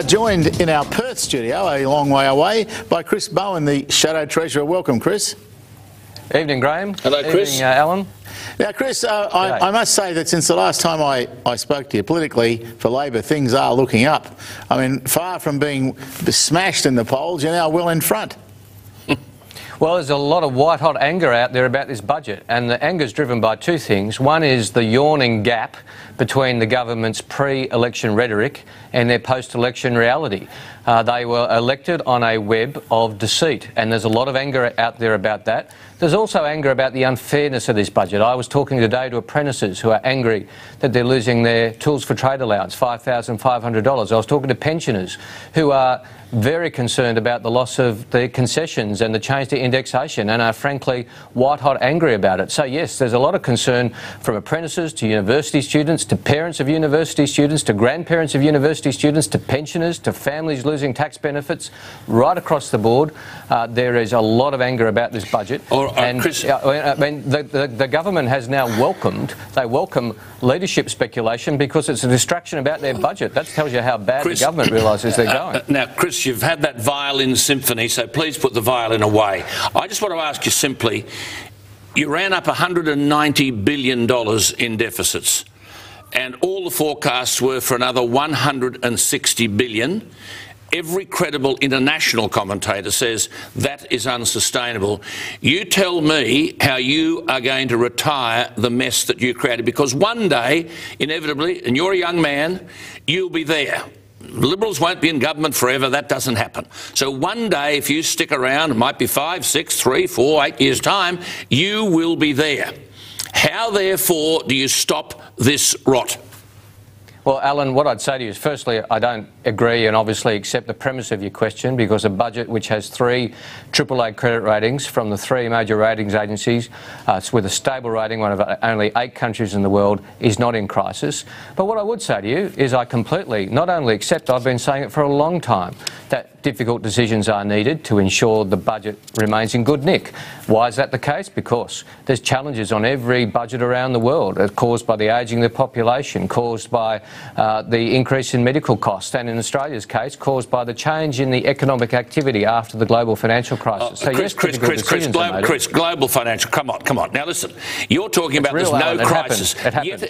Joined in our Perth studio, a long way away, by Chris Bowen, the Shadow Treasurer. Welcome, Chris. Evening, Graham. Hello, Chris. Evening, Alan. Now, Chris, I must say that since the last time I spoke to you, politically, for Labor, things are looking up. I mean, far from being smashed in the polls, you're now well in front. Well, there's a lot of white-hot anger out there about this budget, and the anger is driven by two things. One is the yawning gap between the government's pre-election rhetoric and their post-election reality. They were elected on a web of deceit, and there's a lot of anger out there about that. There's also anger about the unfairness of this budget. I was talking today to apprentices who are angry that they're losing their tools for trade allowance, $5,500. I was talking to pensioners who are very concerned about the loss of the concessions and the change to indexation and are frankly white-hot angry about it. So yes, there's a lot of concern from apprentices to university students, to parents of university students, to grandparents of university students, to pensioners, to families losing tax benefits, right across the board. There is a lot of anger about this budget. Chris, I mean, the government has now welcome leadership speculation because it's a distraction about their budget. That tells you how bad the government realises they're going. Now, Chris, you've had that violin symphony, so please put the violin away. I just want to ask you simply, you ran up $190 billion in deficits, and all the forecasts were for another $160 billion. Every credible international commentator says that is unsustainable. You tell me how you are going to retire the mess that you created, because one day, inevitably, and you're a young man, you'll be there. Liberals won't be in government forever. That doesn't happen. So one day, if you stick around, it might be 5, 6, 3, 4, 8 years' time, you will be there. How, therefore, do you stop this rot? Well, Alan, what I'd say to you is, firstly, I don't agree and obviously accept the premise of your question, because a budget which has 3 AAA credit ratings from the 3 major ratings agencies, it's with a stable rating, one of only 8 countries in the world, is not in crisis. But what I would say to you is I completely not only accept, I've been saying it for a long time, that difficult decisions are needed to ensure the budget remains in good nick. Why is that the case? Because there's challenges on every budget around the world, caused by the ageing of the population, caused by the increase in medical costs, and in Australia's case, caused by the change in the economic activity after the global financial crisis. So Chris, global financial, come on. Now listen, you're talking about there's no crisis.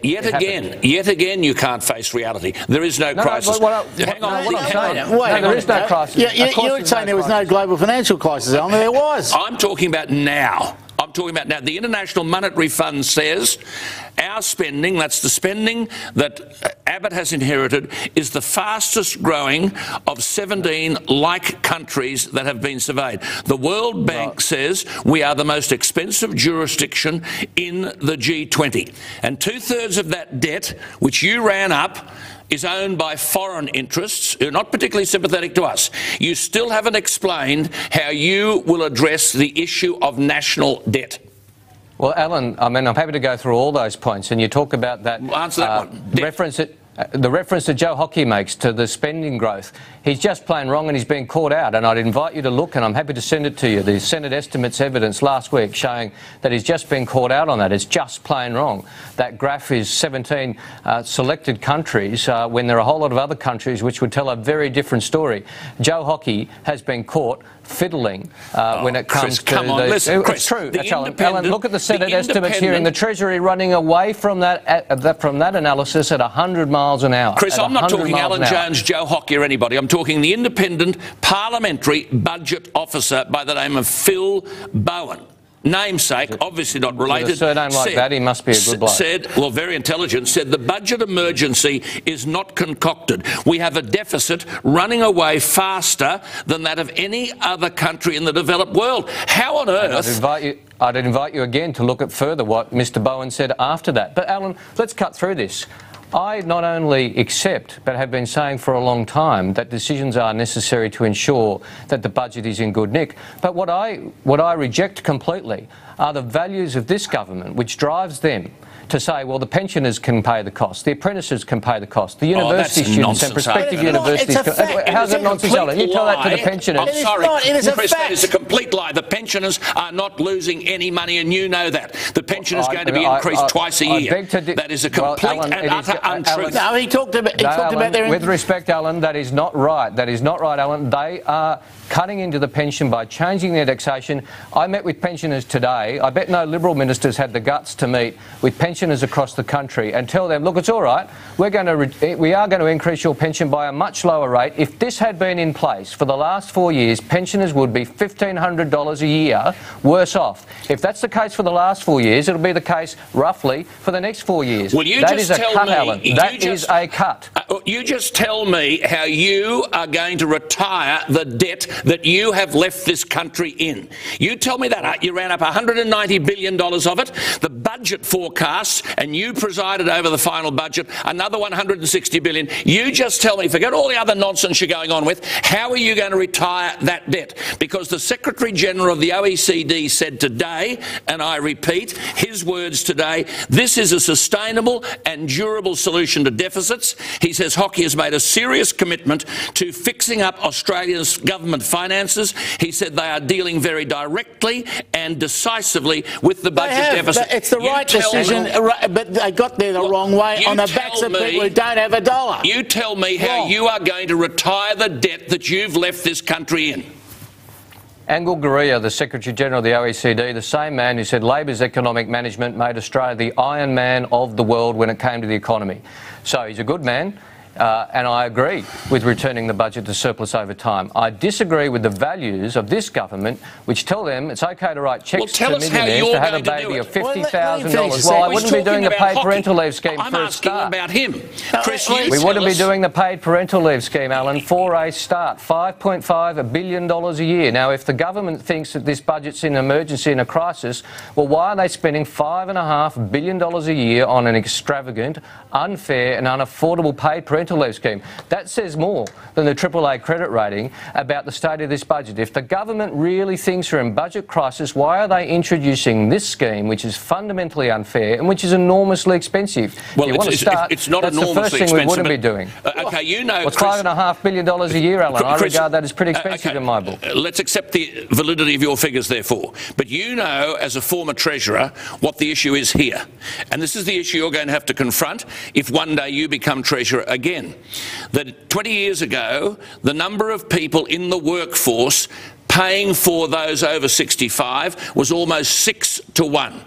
Yet again, you can't face reality. There is no crisis. Hang on, there is no crisis. You were saying there was no global financial crisis, Alan. There was. I'm talking about now. The International Monetary Fund says our spending, that's the spending that Abbott has inherited, is the fastest growing of 17 like countries that have been surveyed. The World Bank says we are the most expensive jurisdiction in the G20. And 2/3 of that debt, which you ran up, is owned by foreign interests who are not particularly sympathetic to us. You still haven't explained how you will address the issue of national debt. Well, Alan, I mean, I'm happy to go through all those points, and you talk about that, answer that one. The reference that Joe Hockey makes to the spending growth. He's just plain wrong, and he's been caught out. And I'd invite you to look, and I'm happy to send it to you, the Senate estimates evidence last week showing that he's just been caught out on that. It's just plain wrong. That graph is 17 selected countries when there are a whole lot of other countries which would tell a very different story. Joe Hockey has been caught fiddling when it comes to listen, Chris, it's true. Alan, look at the Senate estimates here, and the Treasury running away from that analysis at 100 miles an hour. Chris, I'm not talking Alan Jones, Joe Hockey or anybody. I'm talking the independent parliamentary budget officer by the name of Phil Bowen. Namesake, obviously not related. With a surname like that, he must be a good bloke. Very intelligent, said the budget emergency is not concocted. We have a deficit running away faster than that of any other country in the developed world. How on earth... I'd invite you again to look at further what Mr Bowen said after that. But Alan, let's cut through this. I not only accept, but have been saying for a long time, that decisions are necessary to ensure that the budget is in good nick. But what I reject completely are the values of this government, which drives them to say, well, the pensioners can pay the cost, the apprentices can pay the cost, the university students and prospective universities can... How's it nonsense, Alan? You tell that to the pensioners. I'm sorry, it is a Chris, fact. that is a complete lie. The pensioners are not losing any money, and you know that. The pension is going to be increased twice a year. That is a complete and utter untruth. No, he talked about their... With respect, Alan, that is not right. That is not right, Alan. They are cutting into the pension by changing the indexation. I met with pensioners today. I bet no Liberal ministers had the guts to meet with pensioners across the country and tell them, look, it's all right. We are going to increase your pension by a much lower rate. If this had been in place for the last 4 years, pensioners would be $1,500 a year worse off. If that's the case for the last 4 years, it'll be the case roughly for the next 4 years. Well, you that just is a tell cut, me, Alan. That is a cut. You just tell me how you are going to retire the debt that you have left this country in. You tell me that. You ran up $190 billion of it. The budget forecasts, and you presided over the final budget, another $160 billion. You just tell me, forget all the other nonsense you're going on with, how are you going to retire that debt? Because the Secretary-General of the OECD said today, and I repeat his words today, this is a sustainable and durable solution to deficits. He says Hockey has made a serious commitment to fixing up Australia's government finances. He said they are dealing very directly and decisively with the budget deficit. It's the right decision, but they got there the wrong way on the backs of people who don't have a dollar. You tell me how you are going to retire the debt that you've left this country in. Angel Gurria, the Secretary-General of the OECD, the same man who said Labor's economic management made Australia the Iron Man of the world when it came to the economy. So he's a good man. And I agree with returning the budget to surplus over time. I disagree with the values of this government, which tell them it's okay to write cheques to millionaires to have a baby of $50,000. Well, I wouldn't be doing the paid parental leave scheme for a start. I'm asking about him. Chris, we wouldn't be doing the paid parental leave scheme, Alan, for a start. $5.5 billion a year. Now, if the government thinks that this budget's an emergency and a crisis, well, why are they spending $5.5 billion a year on an extravagant, unfair and unaffordable paid parental leave scheme? That says more than the AAA credit rating about the state of this budget. If the government really thinks we're in budget crisis, why are they introducing this scheme, which is fundamentally unfair and which is enormously expensive? Well, it's not that's the first thing we wouldn't be doing. Okay, you know... Well, $5.5 billion a year, Alan. I regard that as pretty expensive in my book. Let's accept the validity of your figures, therefore. But you know, as a former Treasurer, what the issue is here. And this is the issue you're going to have to confront if one day you become Treasurer again. That 20 years ago, the number of people in the workforce paying for those over 65 was almost 6 to 1.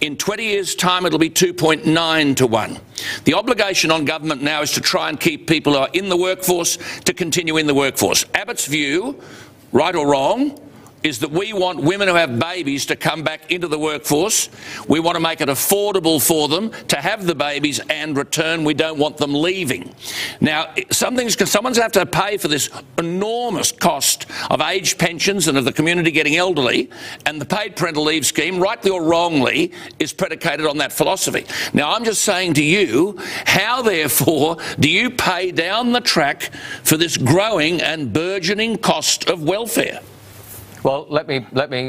In 20 years' time, it'll be 2.9 to 1. The obligation on government now is to try and keep people who are in the workforce to continue in the workforce. Abbott's view, right or wrong, is that we want women who have babies to come back into the workforce. We want to make it affordable for them to have the babies and return. We don't want them leaving. Now, someone's going to have to pay for this enormous cost of aged pensions and of the community getting elderly, and the paid parental leave scheme, rightly or wrongly, is predicated on that philosophy. Now, I'm just saying to you, how, therefore, do you pay down the track for this growing and burgeoning cost of welfare? Well, let me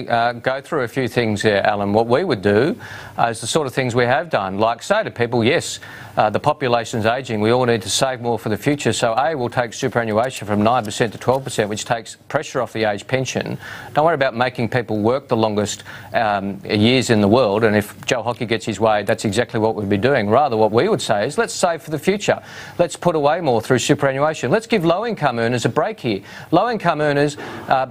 go through a few things here, Alan. What we would do is the sort of things we have done, like say to people, yes, the population's ageing, we all need to save more for the future, so A, we'll take superannuation from 9% to 12%, which takes pressure off the age pension. Don't worry about making people work the longest years in the world, and if Joe Hockey gets his way, that's exactly what we'd be doing. Rather, what we would say is, let's save for the future. Let's put away more through superannuation. Let's give low-income earners a break here. Low-income earners,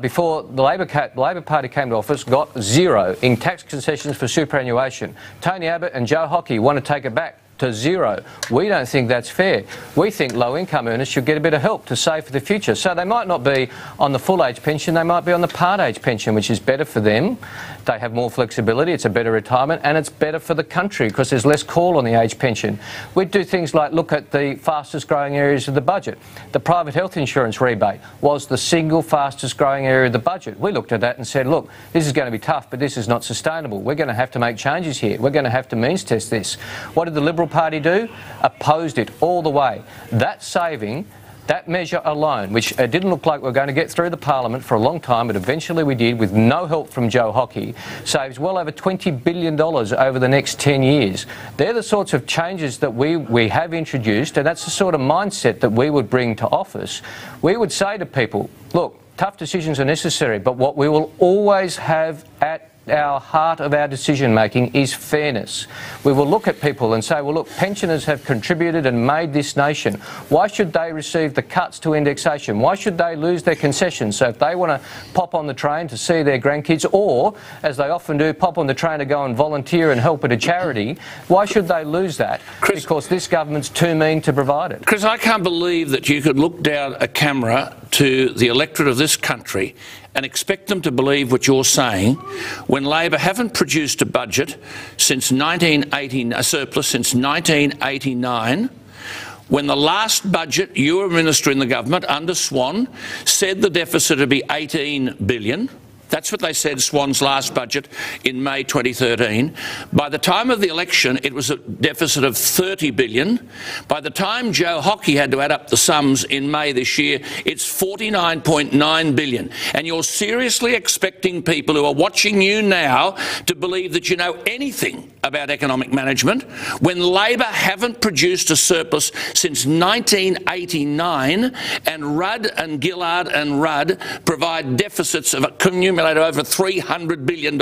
before the Labor Party came to office, got zero in tax concessions for superannuation. Tony Abbott and Joe Hockey want to take it back to zero. We don't think that's fair. We think low-income earners should get a bit of help to save for the future. So they might not be on the full-age pension, they might be on the part-age pension, which is better for them. They have more flexibility, it's a better retirement, and it's better for the country because there's less call on the age pension. We'd do things like look at the fastest-growing areas of the budget. The private health insurance rebate was the single fastest-growing area of the budget. We looked at that and said, look, this is going to be tough, but this is not sustainable. We're going to have to make changes here. We're going to have to means test this. What did the Liberal Party do? Opposed it all the way. That saving That measure alone, which didn't look like we were going to get through the parliament for a long time, but eventually we did with no help from Joe Hockey, saves well over $20 billion over the next 10 years. They're the sorts of changes that we have introduced, and that's the sort of mindset that we would bring to office. We would say to people, look, tough decisions are necessary, but what we will always have at our heart of our decision making is fairness. We will look at people and say, well, look, pensioners have contributed and made this nation. Why should they receive the cuts to indexation? Why should they lose their concessions? So if they want to pop on the train to see their grandkids, or, as they often do, pop on the train to go and volunteer and help at a charity, why should they lose that? Chris, because this government's too mean to provide it. Chris, I can't believe that you could look down a camera to the electorate of this country and expect them to believe what you're saying when Labor haven't produced a budget since a surplus since 1989, when the last budget, you were a minister in the government under Swan, said the deficit would be $18 billion. That's what they said, Swan's last budget in May 2013. By the time of the election, it was a deficit of $30 billion. By the time Joe Hockey had to add up the sums in May this year, it's $49.9 billion. And you're seriously expecting people who are watching you now to believe that you know anything about economic management when Labor haven't produced a surplus since 1989, and Rudd and Gillard and Rudd provide deficits of accumulated over $300 billion.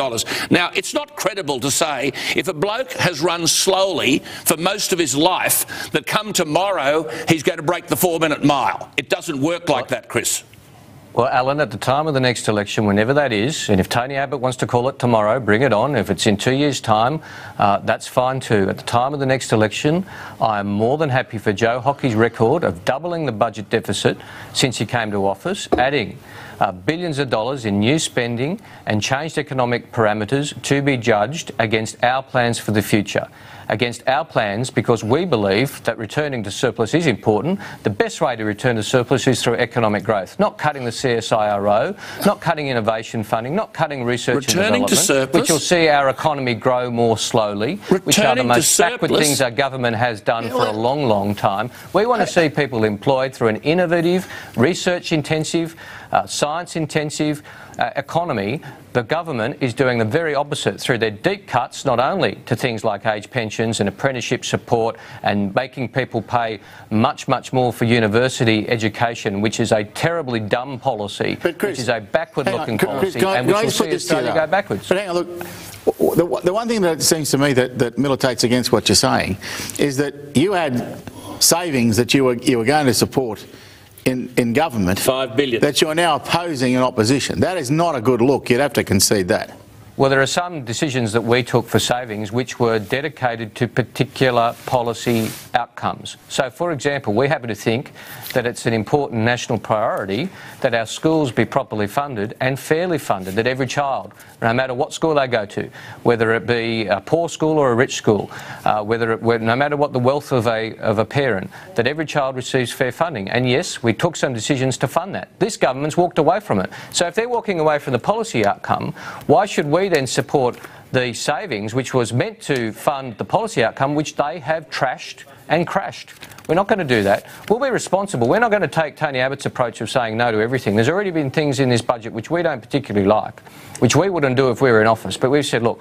Now, it's not credible to say if a bloke has run slowly for most of his life that come tomorrow he's going to break the 4-minute mile. It doesn't work like that, Chris. Well, Alan, at the time of the next election, whenever that is, and if Tony Abbott wants to call it tomorrow, bring it on. If it's in 2 years' time, that's fine too. At the time of the next election, I am more than happy for Joe Hockey's record of doubling the budget deficit since he came to office, adding billions of dollars in new spending and changed economic parameters to be judged against our plans for the future. Against our plans, because we believe that returning to surplus is important. The best way to return to surplus is through economic growth, not cutting the CSIRO, not cutting innovation funding, not cutting research and development, which will see our economy grow more slowly, which are the most backward things our government has done for a long, long time. We want to see people employed through an innovative, research-intensive, science-intensive economy. The government is doing the very opposite through their deep cuts, not only to things like age pensions and apprenticeship support and making people pay much, much more for university education, which is a terribly dumb policy, Chris, which is a backward-looking policy, and which will see Australia go backwards. But hang on, look, the one thing that seems to me that militates against what you're saying is that you had savings that you were going to support in government, $5 billion, that you're now opposing in opposition. That is not a good look. You'd have to concede that. Well, there are some decisions that we took for savings which were dedicated to particular policy outcomes. So, for example, we happen to think that it's an important national priority that our schools be properly funded and fairly funded, that every child, no matter what school they go to, whether it be a poor school or a rich school, no matter what the wealth of a parent, that every child receives fair funding. And yes, we took some decisions to fund that. This government's walked away from it. So if they're walking away from the policy outcome, why should we then support the savings which was meant to fund the policy outcome, which they have trashed and crashed? We're not going to do that. We'll be responsible. We're not going to take Tony Abbott's approach of saying no to everything. There's already been things in this budget which we don't particularly like, which we wouldn't do if we were in office. But we've said, look,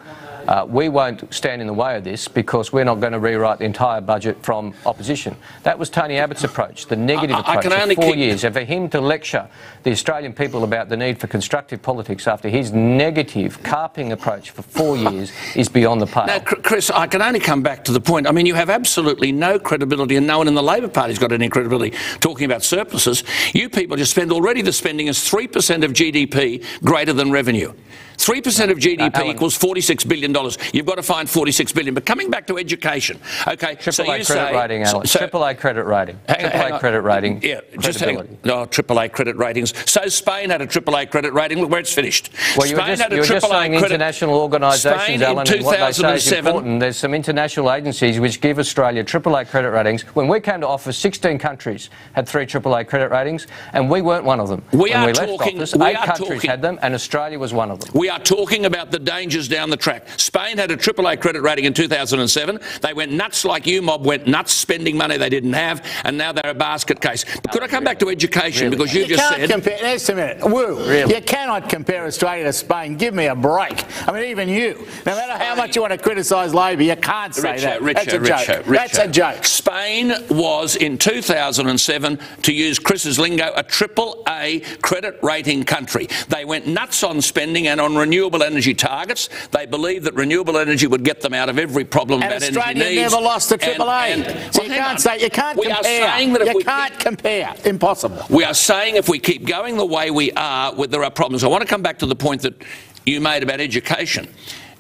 we won't stand in the way of this because we're not going to rewrite the entire budget from opposition. That was Tony Abbott's approach, the negative approach for 4 years. And for him to lecture the Australian people about the need for constructive politics after his negative, carping approach for 4 years is beyond the pale. Now, Chris, I can only come back to the point. I mean, you have absolutely no credibility, and no one in the Labor Party's got any credibility talking about surpluses. You people just spend, already the spending is 3% of GDP greater than revenue. 3% of GDP equals $46 billion. You've got to find $46 billion. But coming back to education, okay, so you say... AAA credit rating, Alan. AAA credit rating. AAA credit rating. Yeah, just hang on. No, AAA credit ratings. So Spain had a AAA credit rating. Look where it's finished. Well, you were just saying international organisations, Alan, and what they say is important. There's some international agencies which give Australia AAA credit ratings. When we came to office, 16 countries had 3 AAA credit ratings, and we weren't one of them. When we left office, 8 countries had them, and Australia was one of them. We are talking about the dangers down the track. Spain had a AAA credit rating in 2007. They went nuts like you mob went nuts, spending money they didn't have, and now they're a basket case. But could I come back to education? Because you just said... Just a minute. Woo. Really? You cannot compare Australia to Spain. Give me a break. I mean, even you. No matter how much you want to criticise Labor, you can't say that. That's a joke. That's a joke. Spain was, in 2007, to use Chris's lingo, a AAA credit rating country. They went nuts on spending and on renewable energy targets. They believed that renewable energy would get them out of every problem and that Australia energy needs. Never lost the AAA. So you can't compare. You can't compare. Impossible. We are saying if we keep going the way we are, there are problems. I want to come back to the point that you made about education.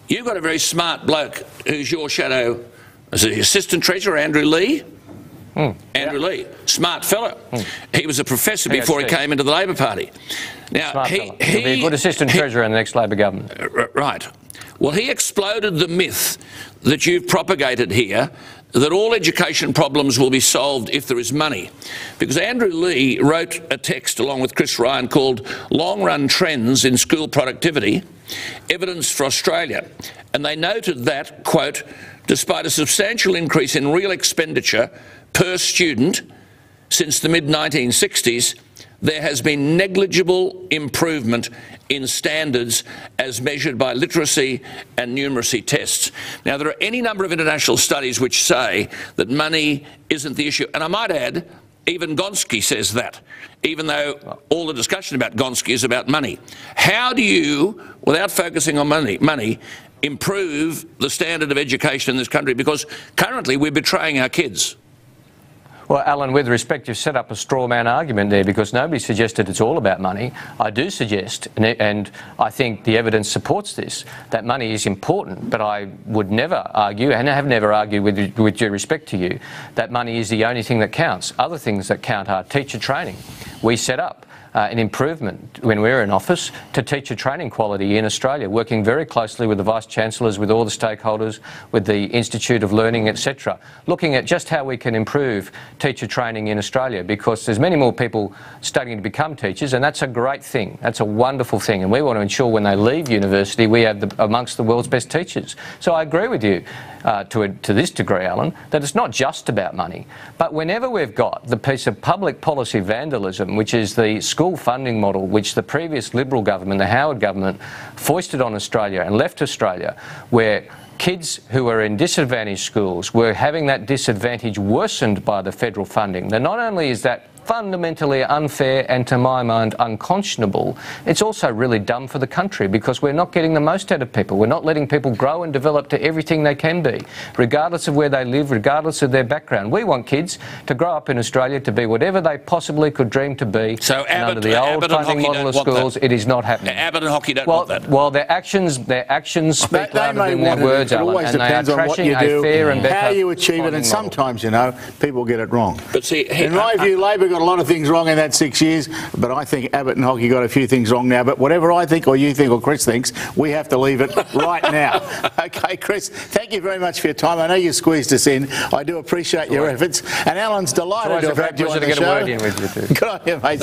You've got a very smart bloke who's your shadow, as the Assistant Treasurer, Andrew Lee. Andrew Lee, smart fellow. He was a professor before he came into the Labor Party. Now, he'll be a good Assistant Treasurer in the next Labor government. Right. Well, he exploded the myth that you've propagated here, that all education problems will be solved if there is money. Because Andrew Lee wrote a text along with Chris Ryan called Long-Run Trends in School Productivity, Evidence for Australia. And they noted that, quote, despite a substantial increase in real expenditure per student since the mid-1960s, there has been negligible improvement in standards as measured by literacy and numeracy tests. Now, there are any number of international studies which say that money isn't the issue. And I might add, even Gonski says that, even though all the discussion about Gonski is about money. How do you, without focusing on money, improve the standard of education in this country? Because currently we're betraying our kids. Well, Alan, with respect, you've set up a straw man argument there because nobody suggested it's all about money. I do suggest, and I think the evidence supports this, that money is important, but I would never argue, and I have never argued with due respect to you, that money is the only thing that counts. Other things that count are teacher training. We set up an improvement when we were in office to teacher training quality in Australia, working very closely with the Vice-Chancellors, with all the stakeholders, with the Institute of Learning, etc., looking at just how we can improve teacher training in Australia, because there's many more people studying to become teachers, and that's a great thing. That's a wonderful thing, and we want to ensure when they leave university we have amongst the world's best teachers. So I agree with you to this degree, Alan, that it's not just about money, but whenever we've got the piece of public policy vandalism, which is the school funding model which the previous Liberal government, the Howard government, foisted on Australia and left Australia, where kids who are in disadvantaged schools were having that disadvantage worsened by the federal funding. Then not only is that fundamentally unfair and, to my mind, unconscionable, it's also really dumb for the country because we're not getting the most out of people. We're not letting people grow and develop to everything they can be, regardless of where they live, regardless of their background. We want kids to grow up in Australia to be whatever they possibly could dream to be. So under the old funding model of schools, it is not happening. Abbott and Hockey don't want that. Well, their actions speak louder than their words, Alan, and they are trashing a fair and better how you achieve it, and model. sometimes, you know, people get it wrong. But see, in my view, Labor got a lot of things wrong in that 6 years, but I think Abbott and Hockey got a few things wrong now. But whatever I think or you think or Chris thinks, we have to leave it right now. Okay, Chris, thank you very much for your time. I know you squeezed us in. I do appreciate your efforts. And Alan's delighted to have had you on the show. Good on you, mate.